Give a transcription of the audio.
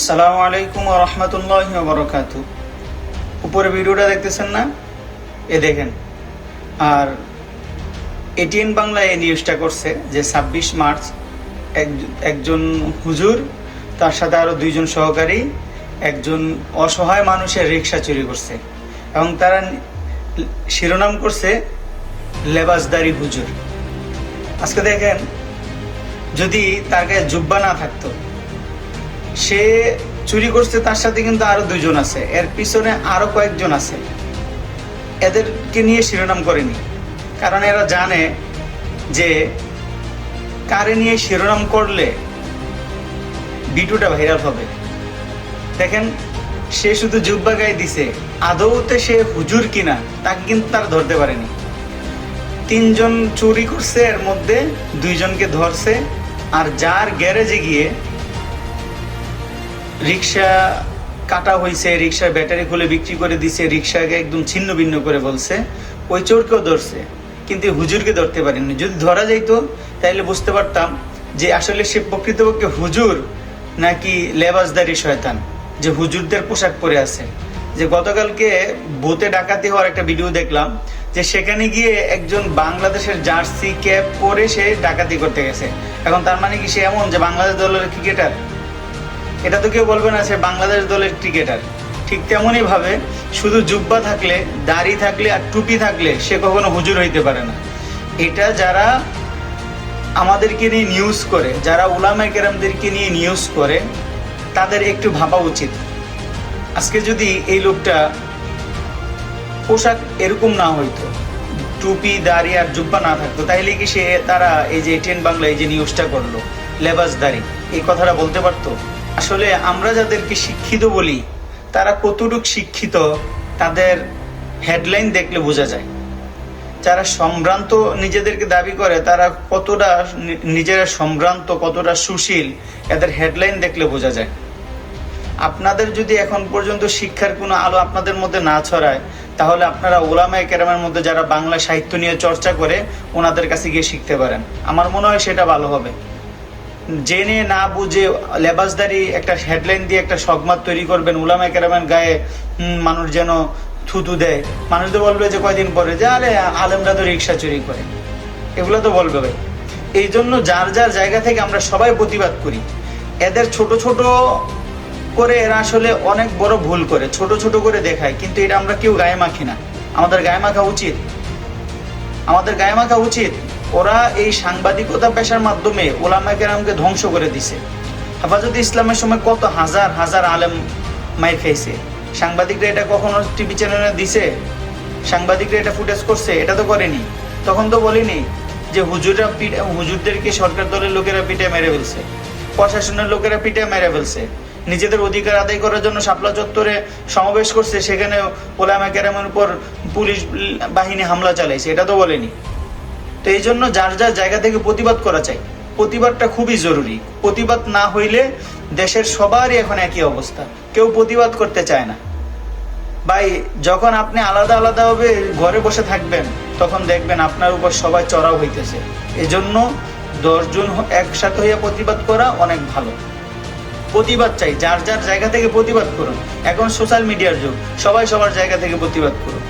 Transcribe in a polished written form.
আসসালামু আলাইকুম ওয়া রাহমাতুল্লাহি ওয়া বারাকাতুহু। উপরে ভিডিওটা দেখতেছেন না, এ দেখেন। আর এটিএন বাংলা এই নিউজটা করছে যে 26 মার্চ একজন হুজুর, তার সাথে আরো দুইজন সহকারী একজন অসহায় মানুষের রিক্সা চুরি করছে এবং তারা শিরোনাম করছে লেবাসদারি হুজুর। আজকে দেখেন, যদি তার গায়ে জুব্বা না থাকতো, সে চুরি করছে, তার সাথে কিন্তু আরো দুইজন আছে, এর পিছনে আরো কয়েকজন আছে। এদেরকে নিয়ে শিরোনাম করেনি, কারণ এরা জানে যে কারে নিয়ে শিরোনাম করলে ভিডিওটা ভাইরাল হবে। দেখেন, সে শুধু জুব্বা গায়ে দিছে, আদৌতে সে হুজুর কিনা তাকে কিন্তু তারা ধরতে পারেনি। 3 জন চুরি করছে, এর মধ্যে 2 জনকে ধরছে। আর যার গ্যারেজে গিয়ে রিক্সা কাটা হয়েছে, রিক্সার ব্যাটারি খুলে বিক্রি করে দিছে, রিক্সাকে একদম ছিন্ন ভিন্ন করে বলছে, ওই চোরকেও ধরছে, কিন্তু হুজুরকে ধরতে পারেনি। যদি ধরা যাইতো তাইলে বুঝতে পারতাম যে আসলে সে প্রকৃতপক্ষে হুজুর নাকি লেবাসদারি শয়তান, যে হুজুরদের পোশাক পরে আছে। যে গতকালকে ভূতে ডাকাতি হওয়ার একটা ভিডিও দেখলাম, যে সেখানে গিয়ে একজন বাংলাদেশের জার্সি ক্যাপ পরে সে ডাকাতি করতে গেছে। এখন তার মানে কি সে এমন যে বাংলাদেশ দলের ক্রিকেটার? এটা তো কেউ বলবে না সে বাংলাদেশ দলের ক্রিকেটার। ঠিক তেমনই ভাবে শুধু জুব্বা থাকলে, দাড়ি থাকলে আর টুপি থাকলে সে কখনো হুজুর হইতে পারে না। এটা যারা আমাদেরকে নিয়ে নিউজ করে, যারা উলামায়ে কেরামদেরকে নিয়ে নিউজ করে, তাদের একটু ভাবা উচিত। আজকে যদি এই লোকটা পোশাক এরকম না হইতো, টুপি দাড়ি আর জুব্বা না থাকতো, তাইলে কি তারা এই যে এটিএন বাংলা এই যে নিউজটা করলো লেবাসদারি, এই কথাটা বলতে পারতো? আসলে আমরা যাদেরকে শিক্ষিত বলি, তারা কতটুকু শিক্ষিত তাদের হেডলাইন দেখলে বোঝা যায়। যারা সম্ভ্রান্ত নিজেদেরকে দাবি করে, তারা কতটা নিজেরা সম্ভ্রান্ত, কতটা সুশীল, এদের হেডলাইন দেখলে বোঝা যায়। আপনাদের যদি এখন পর্যন্ত শিক্ষার কোনো আলো আপনাদের মধ্যে না ছড়ায়, তাহলে আপনারা উলামায়ে কেরামের মধ্যে যারা বাংলা সাহিত্য নিয়ে চর্চা করে, ওনাদের কাছে গিয়ে শিখতে পারেন। আমার মনে হয় সেটা ভালো হবে। জেনে না বুঝে লেবাসদারি একটা হেডলাইন দিয়ে একটা সংবাদ তৈরি করবেন, উলামায়ে কেরামের গায়ে মানুষ যেন থুতু দেয়, মানুষ তো বলবে যে কয়দিন পরে যে আরে আলেমরা তো রিক্সা চুরি করে, এগুলো তো বলবে ভাই। এই জন্য যার যার জায়গা থেকে আমরা সবাই প্রতিবাদ করি। এদের ছোট ছোট করে এরা আসলে অনেক বড় ভুল করে, ছোট ছোট করে দেখায়, কিন্তু এটা আমরা কেউ গায়ে মাখি না। আমাদের গায়ে মাখা উচিত, আমাদের গায়ে মাখা উচিত। ওরা এই সাংবাদিকতা পেশার মাধ্যমে উলামায়ে কেরামকে ধ্বংস করে দিছে। হেফাজতে ইসলামের সময় কত হাজার হাজার আলেম মাইর খাইছে। সাংবাদিকরা এটা কখনো টিভি চ্যানেলে দিছে? সাংবাদিকরা এটা ফুটেজ করছে? এটা তো করেনি। তখন তো বলিনি যে হুজুরদেরকে সরকার দলের লোকেরা পিটে মেরে ফেলছে, প্রশাসনের লোকেরা পিটে মেরে ফেলছে, নিজেদের অধিকার আদায় করার জন্য শাপলা চত্বরে সমাবেশ করছে, সেখানে উলামায়ে কেরামের উপর পুলিশ বাহিনী হামলা চালাইছে, এটা তো বলেনি। তো এই জন্য যার যার জায়গা থেকে প্রতিবাদ করা চাই। প্রতিবাদটা খুবই জরুরি। প্রতিবাদ না হইলে দেশের সবারই এখন একই অবস্থা, কেউ প্রতিবাদ করতে চায় না। ভাই, যখন আপনি আলাদা আলাদা ভাবে ঘরে বসে থাকবেন, তখন দেখবেন আপনার উপর সবাই চড়াও হইতেছে। এজন্য 10 জন একসাথে হইয়া প্রতিবাদ করা অনেক ভালো। প্রতিবাদ চাই, যার যার জায়গা থেকে প্রতিবাদ করুন। এখন সোশ্যাল মিডিয়ার যুগ, সবাই সবার জায়গা থেকে প্রতিবাদ করুন।